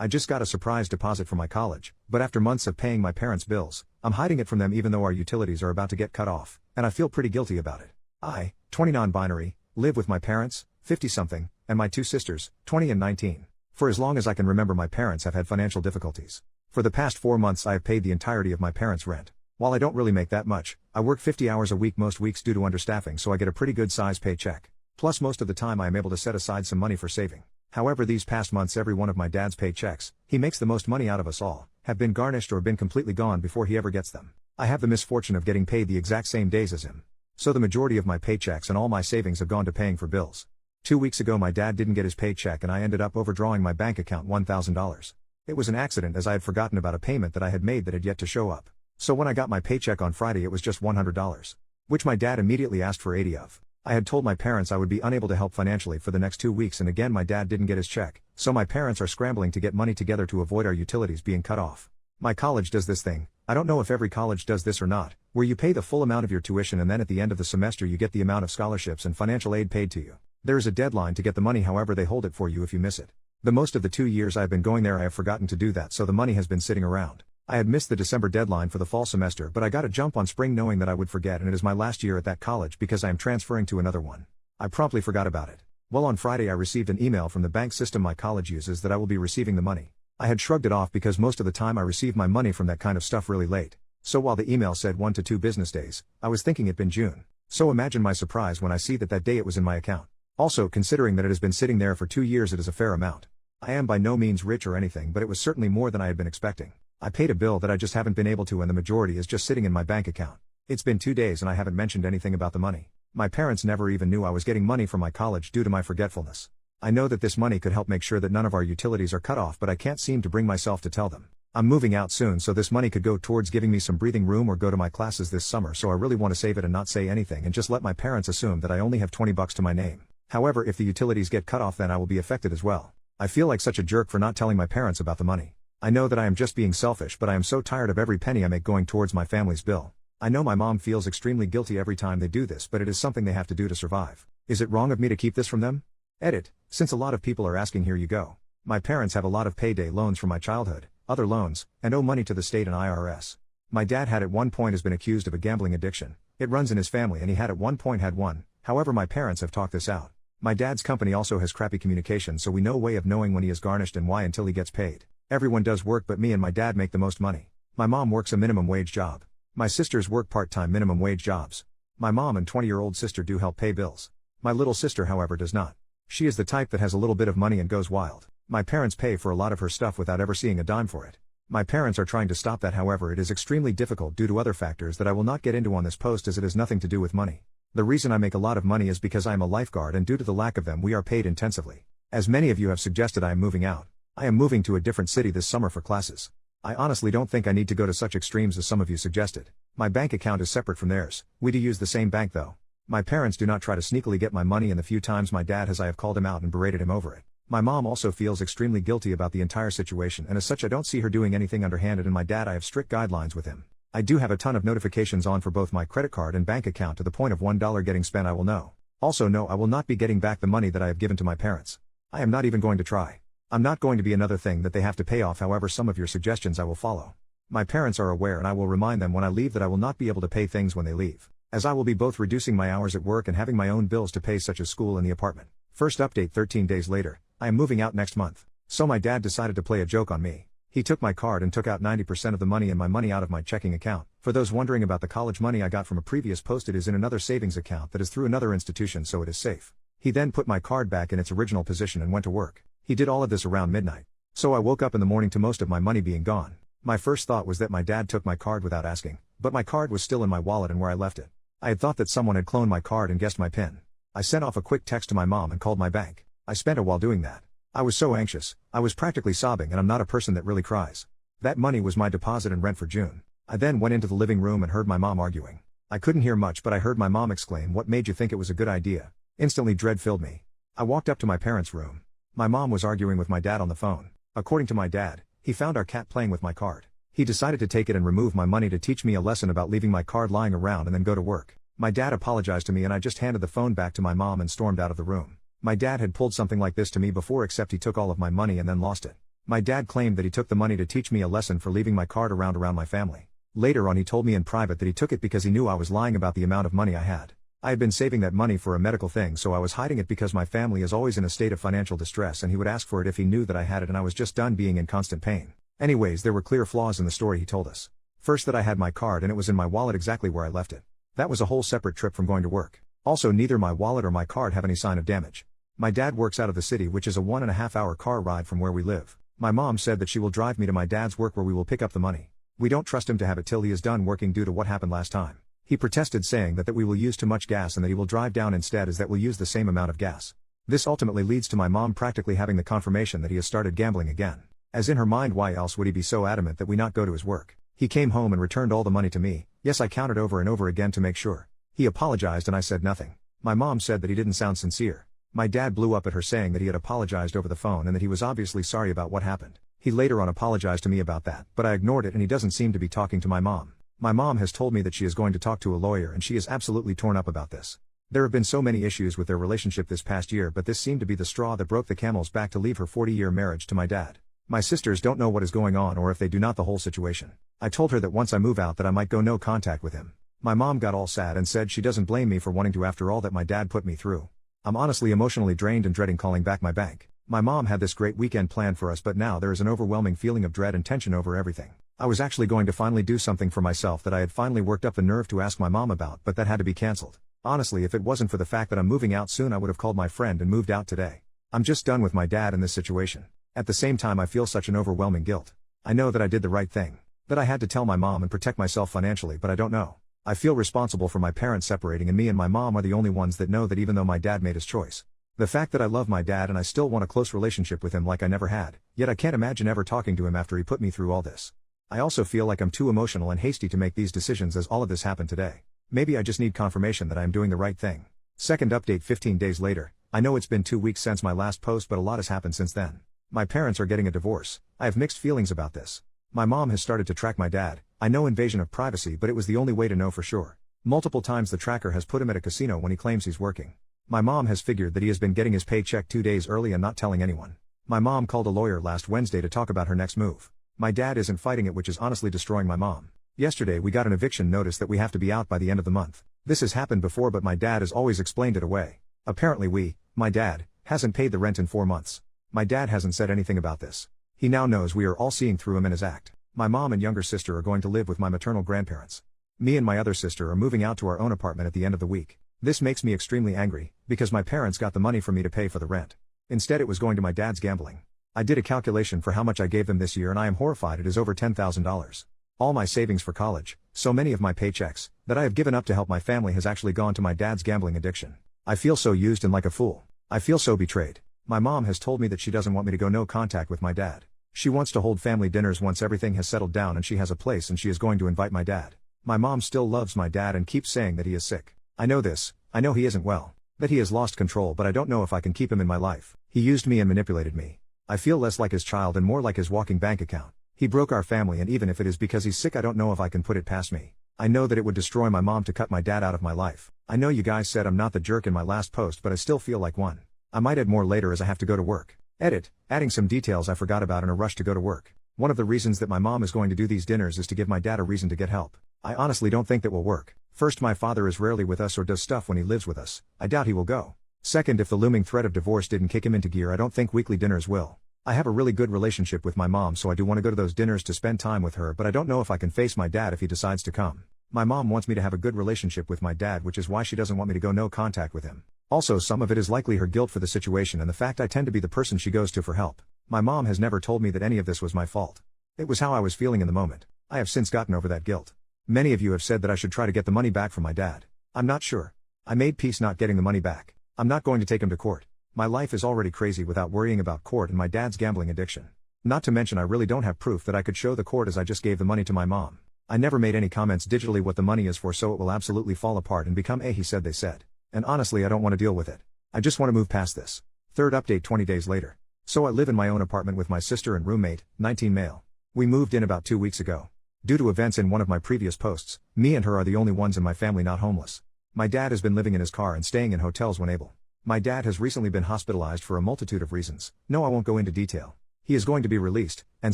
I just got a surprise deposit for my college, but after months of paying my parents' bills, I'm hiding it from them even though our utilities are about to get cut off, and I feel pretty guilty about it. I, 20 non-binary, live with my parents, 50-something, and my two sisters, 20 and 19. For as long as I can remember, my parents have had financial difficulties. For the past 4 months I have paid the entirety of my parents' rent. While I don't really make that much, I work 50 hours a week most weeks due to understaffing, so I get a pretty good size paycheck. Plus most of the time I am able to set aside some money for saving. However, these past months every one of my dad's paychecks, he makes the most money out of us all, have been garnished or been completely gone before he ever gets them. I have the misfortune of getting paid the exact same days as him. So the majority of my paychecks and all my savings have gone to paying for bills. 2 weeks ago my dad didn't get his paycheck and I ended up overdrawing my bank account $1,000. It was an accident as I had forgotten about a payment that I had made that had yet to show up. So when I got my paycheck on Friday it was just $100. Which my dad immediately asked for 80 of. I had told my parents I would be unable to help financially for the next 2 weeks, and again my dad didn't get his check, so my parents are scrambling to get money together to avoid our utilities being cut off. My college does this thing, I don't know if every college does this or not, where you pay the full amount of your tuition and then at the end of the semester you get the amount of scholarships and financial aid paid to you. There is a deadline to get the money, however they hold it for you if you miss it. The most of the 2 years I have been going there I have forgotten to do that, so the money has been sitting around. I had missed the December deadline for the fall semester, but I got a jump on spring knowing that I would forget, and it is my last year at that college because I am transferring to another one. I promptly forgot about it. Well, on Friday I received an email from the bank system my college uses that I will be receiving the money. I had shrugged it off because most of the time I receive my money from that kind of stuff really late. So while the email said 1 to 2 business days, I was thinking it'd been June. So imagine my surprise when I see that day it was in my account. Also, considering that it has been sitting there for 2 years, it is a fair amount. I am by no means rich or anything, but it was certainly more than I had been expecting. I paid a bill that I just haven't been able to, and the majority is just sitting in my bank account. It's been 2 days and I haven't mentioned anything about the money. My parents never even knew I was getting money from my college due to my forgetfulness. I know that this money could help make sure that none of our utilities are cut off, but I can't seem to bring myself to tell them. I'm moving out soon, so this money could go towards giving me some breathing room or go to my classes this summer, so I really want to save it and not say anything and just let my parents assume that I only have $20 to my name. However, if the utilities get cut off then I will be affected as well. I feel like such a jerk for not telling my parents about the money. I know that I am just being selfish, but I am so tired of every penny I make going towards my family's bill. I know my mom feels extremely guilty every time they do this, but it is something they have to do to survive. Is it wrong of me to keep this from them? Edit. Since a lot of people are asking, here you go. My parents have a lot of payday loans from my childhood, other loans, and owe money to the state and IRS. My dad had at one point has been accused of a gambling addiction. It runs in his family and he had at one point had one. However, my parents have talked this out. My dad's company also has crappy communication, so we no way of knowing when he is garnished and why until he gets paid. Everyone does work, but me and my dad make the most money. My mom works a minimum wage job. My sisters work part-time minimum wage jobs. My mom and 20-year-old sister do help pay bills. My little sister, however, does not. She is the type that has a little bit of money and goes wild. My parents pay for a lot of her stuff without ever seeing a dime for it. My parents are trying to stop that, however it is extremely difficult due to other factors that I will not get into on this post, as it has nothing to do with money. The reason I make a lot of money is because I am a lifeguard, and due to the lack of them we are paid intensively. As many of you have suggested, I am moving out. I am moving to a different city this summer for classes. I honestly don't think I need to go to such extremes as some of you suggested. My bank account is separate from theirs. We do use the same bank though. My parents do not try to sneakily get my money, and the few times my dad has I have called him out and berated him over it. My mom also feels extremely guilty about the entire situation, and as such I don't see her doing anything underhanded, and my dad, I have strict guidelines with him. I do have a ton of notifications on for both my credit card and bank account to the point of $1 getting spent I will know. Also no, I will not be getting back the money that I have given to my parents. I am not even going to try. I'm not going to be another thing that they have to pay off. However, some of your suggestions I will follow. My parents are aware, and I will remind them when I leave that I will not be able to pay things when they leave, as I will be both reducing my hours at work and having my own bills to pay, such as school and the apartment. First update 13 days later, I am moving out next month. So my dad decided to play a joke on me. He took my card and took out 90% of the money and my money out of my checking account. For those wondering about the college money I got from a previous post, it is in another savings account that is through another institution, so it is safe. He then put my card back in its original position and went to work. He did all of this around midnight. So I woke up in the morning to most of my money being gone. My first thought was that my dad took my card without asking, but my card was still in my wallet and where I left it. I had thought that someone had cloned my card and guessed my PIN. I sent off a quick text to my mom and called my bank. I spent a while doing that. I was so anxious, I was practically sobbing, and I'm not a person that really cries. That money was my deposit and rent for June. I then went into the living room and heard my mom arguing. I couldn't hear much, but I heard my mom exclaim, "What made you think it was a good idea?" Instantly dread filled me. I walked up to my parents' room. My mom was arguing with my dad on the phone. According to my dad, he found our cat playing with my card. He decided to take it and remove my money to teach me a lesson about leaving my card lying around and then go to work. My dad apologized to me and I just handed the phone back to my mom and stormed out of the room. My dad had pulled something like this to me before, except he took all of my money and then lost it. My dad claimed that he took the money to teach me a lesson for leaving my card around my family. Later on he told me in private that he took it because he knew I was lying about the amount of money I had. I had been saving that money for a medical thing, so I was hiding it because my family is always in a state of financial distress and he would ask for it if he knew that I had it and I was just done being in constant pain. Anyways, there were clear flaws in the story he told us. First, that I had my card and it was in my wallet exactly where I left it. That was a whole separate trip from going to work. Also, neither my wallet or my card have any sign of damage. My dad works out of the city, which is a 1.5 hour car ride from where we live. My mom said that she will drive me to my dad's work where we will pick up the money. We don't trust him to have it till he is done working due to what happened last time. He protested, saying that we will use too much gas and that he will drive down instead, as that will use the same amount of gas. This ultimately leads to my mom practically having the confirmation that he has started gambling again. As in her mind, why else would he be so adamant that we not go to his work? He came home and returned all the money to me. Yes, I counted over and over again to make sure. He apologized and I said nothing. My mom said that he didn't sound sincere. My dad blew up at her, saying that he had apologized over the phone and that he was obviously sorry about what happened. He later on apologized to me about that, but I ignored it and he doesn't seem to be talking to my mom. My mom has told me that she is going to talk to a lawyer and she is absolutely torn up about this. There have been so many issues with their relationship this past year, but this seemed to be the straw that broke the camel's back to leave her 40-year marriage to my dad. My sisters don't know what is going on, or if they do not, the whole situation. I told her that once I move out that I might go no contact with him. My mom got all sad and said she doesn't blame me for wanting to after all that my dad put me through. I'm honestly emotionally drained and dreading calling back my bank. My mom had this great weekend planned for us, but now there is an overwhelming feeling of dread and tension over everything. I was actually going to finally do something for myself that I had finally worked up the nerve to ask my mom about, but that had to be cancelled. Honestly, if it wasn't for the fact that I'm moving out soon, I would have called my friend and moved out today. I'm just done with my dad in this situation. At the same time, I feel such an overwhelming guilt. I know that I did the right thing. That I had to tell my mom and protect myself financially, but I don't know. I feel responsible for my parents separating, and me and my mom are the only ones that know that, even though my dad made his choice. The fact that I love my dad and I still want a close relationship with him like I never had, yet I can't imagine ever talking to him after he put me through all this. I also feel like I'm too emotional and hasty to make these decisions, as all of this happened today. Maybe I just need confirmation that I am doing the right thing. Second update 15 days later. I know it's been 2 weeks since my last post, but a lot has happened since then. My parents are getting a divorce. I have mixed feelings about this. My mom has started to track my dad. I know, invasion of privacy, but it was the only way to know for sure. Multiple times the tracker has put him at a casino when he claims he's working. My mom has figured that he has been getting his paycheck 2 days early and not telling anyone. My mom called a lawyer last Wednesday to talk about her next move. My dad isn't fighting it, which is honestly destroying my mom. Yesterday we got an eviction notice that we have to be out by the end of the month. This has happened before, but my dad has always explained it away. Apparently my dad, hasn't paid the rent in 4 months. My dad hasn't said anything about this. He now knows we are all seeing through him and his act. My mom and younger sister are going to live with my maternal grandparents. Me and my other sister are moving out to our own apartment at the end of the week. This makes me extremely angry, because my parents got the money for me to pay for the rent. Instead it was going to my dad's gambling. I did a calculation for how much I gave them this year and I am horrified. It is over $10,000. All my savings for college, so many of my paychecks, that I have given up to help my family has actually gone to my dad's gambling addiction. I feel so used and like a fool. I feel so betrayed. My mom has told me that she doesn't want me to go no contact with my dad. She wants to hold family dinners once everything has settled down and she has a place, and she is going to invite my dad. My mom still loves my dad and keeps saying that he is sick. I know this. I know he isn't well. That he has lost control, but I don't know if I can keep him in my life. He used me and manipulated me. I feel less like his child and more like his walking bank account. He broke our family, and even if it is because he's sick, I don't know if I can put it past me. I know that it would destroy my mom to cut my dad out of my life. I know you guys said I'm not the jerk in my last post, but I still feel like one. I might add more later as I have to go to work. Edit, adding some details I forgot about in a rush to go to work. One of the reasons that my mom is going to do these dinners is to give my dad a reason to get help. I honestly don't think that will work. First, my father is rarely with us or does stuff when he lives with us. I doubt he will go. Second, if the looming threat of divorce didn't kick him into gear, I don't think weekly dinners will. I have a really good relationship with my mom, so I do want to go to those dinners to spend time with her, but I don't know if I can face my dad if he decides to come. My mom wants me to have a good relationship with my dad, which is why she doesn't want me to go no contact with him. Also, some of it is likely her guilt for the situation and the fact I tend to be the person she goes to for help. My mom has never told me that any of this was my fault. It was how I was feeling in the moment. I have since gotten over that guilt. Many of you have said that I should try to get the money back from my dad. I'm not sure. I made peace not getting the money back. I'm not going to take him to court. My life is already crazy without worrying about court and my dad's gambling addiction. Not to mention, I really don't have proof that I could show the court, as I just gave the money to my mom. I never made any comments digitally what the money is for, so it will absolutely fall apart and become a he said they said. And honestly, I don't want to deal with it. I just want to move past this. Third update 20 days later. So I live in my own apartment with my sister and roommate, 19 male. We moved in about 2 weeks ago. Due to events in one of my previous posts, me and her are the only ones in my family not homeless. My dad has been living in his car and staying in hotels when able. My dad has recently been hospitalized for a multitude of reasons. No, I won't go into detail. He is going to be released, and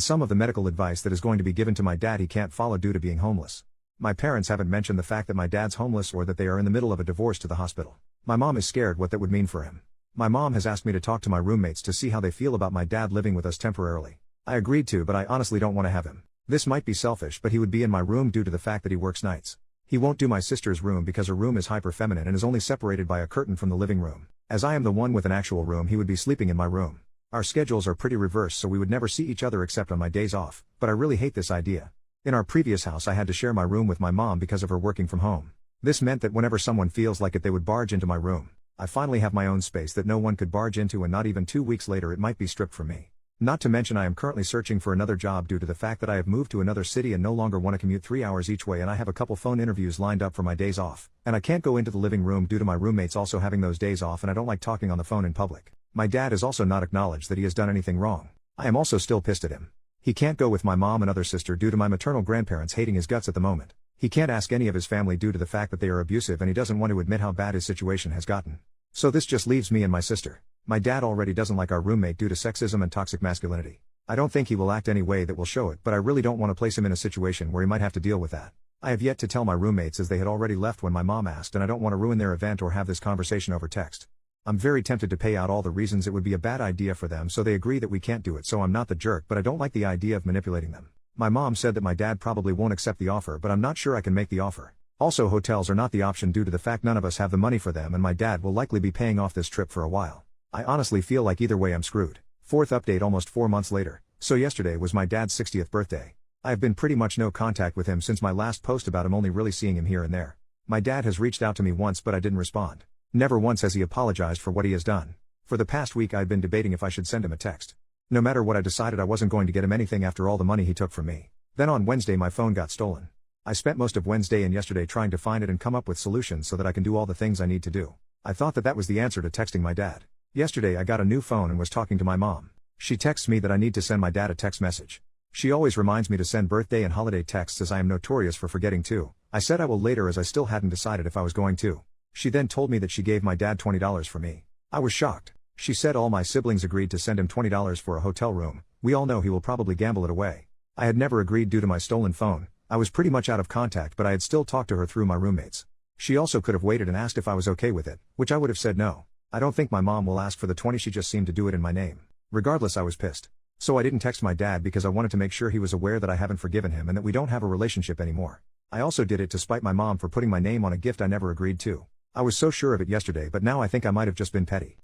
some of the medical advice that is going to be given to my dad he can't follow due to being homeless. My parents haven't mentioned the fact that my dad's homeless or that they are in the middle of a divorce to the hospital. My mom is scared what that would mean for him. My mom has asked me to talk to my roommates to see how they feel about my dad living with us temporarily. I agreed to, but I honestly don't want to have him. This might be selfish, but he would be in my room due to the fact that he works nights. He won't do my sister's room because her room is hyper feminine and is only separated by a curtain from the living room. As I am the one with an actual room, he would be sleeping in my room. Our schedules are pretty reversed, so we would never see each other except on my days off, but I really hate this idea. In our previous house I had to share my room with my mom because of her working from home. This meant that whenever someone feels like it they would barge into my room. I finally have my own space that no one could barge into, and not even 2 weeks later it might be stripped from me. Not to mention I am currently searching for another job due to the fact that I have moved to another city and no longer want to commute 3 hours each way, and I have a couple phone interviews lined up for my days off, and I can't go into the living room due to my roommates also having those days off, and I don't like talking on the phone in public. My dad has also not acknowledged that he has done anything wrong. I am also still pissed at him. He can't go with my mom and other sister due to my maternal grandparents hating his guts at the moment. He can't ask any of his family due to the fact that they are abusive, and he doesn't want to admit how bad his situation has gotten. So this just leaves me and my sister. My dad already doesn't like our roommate due to sexism and toxic masculinity. I don't think he will act any way that will show it, but I really don't want to place him in a situation where he might have to deal with that. I have yet to tell my roommates, as they had already left when my mom asked, and I don't want to ruin their event or have this conversation over text. I'm very tempted to pay out all the reasons it would be a bad idea for them, so they agree that we can't do it, so I'm not the jerk, but I don't like the idea of manipulating them. My mom said that my dad probably won't accept the offer, but I'm not sure I can make the offer. Also, hotels are not the option due to the fact none of us have the money for them, and my dad will likely be paying off this trip for a while. I honestly feel like either way I'm screwed. Fourth update almost 4 months later. So yesterday was my dad's 60th birthday. I have been pretty much no contact with him since my last post about him, only really seeing him here and there. My dad has reached out to me once, but I didn't respond. Never once has he apologized for what he has done. For the past week I'd been debating if I should send him a text. No matter what, I decided I wasn't going to get him anything after all the money he took from me. Then on Wednesday my phone got stolen. I spent most of Wednesday and yesterday trying to find it and come up with solutions so that I can do all the things I need to do. I thought that was the answer to texting my dad. Yesterday I got a new phone and was talking to my mom. She texts me that I need to send my dad a text message. She always reminds me to send birthday and holiday texts, as I am notorious for forgetting too. I said I will later, as I still hadn't decided if I was going to. She then told me that she gave my dad $20 for me. I was shocked. She said all my siblings agreed to send him $20 for a hotel room. We all know he will probably gamble it away. I had never agreed due to my stolen phone. I was pretty much out of contact, but I had still talked to her through my roommates. She also could have waited and asked if I was okay with it, which I would have said no. I don't think my mom will ask for the 20, she just seemed to do it in my name. Regardless, I was pissed. So I didn't text my dad because I wanted to make sure he was aware that I haven't forgiven him and that we don't have a relationship anymore. I also did it to spite my mom for putting my name on a gift I never agreed to. I was so sure of it yesterday, but now I think I might have just been petty.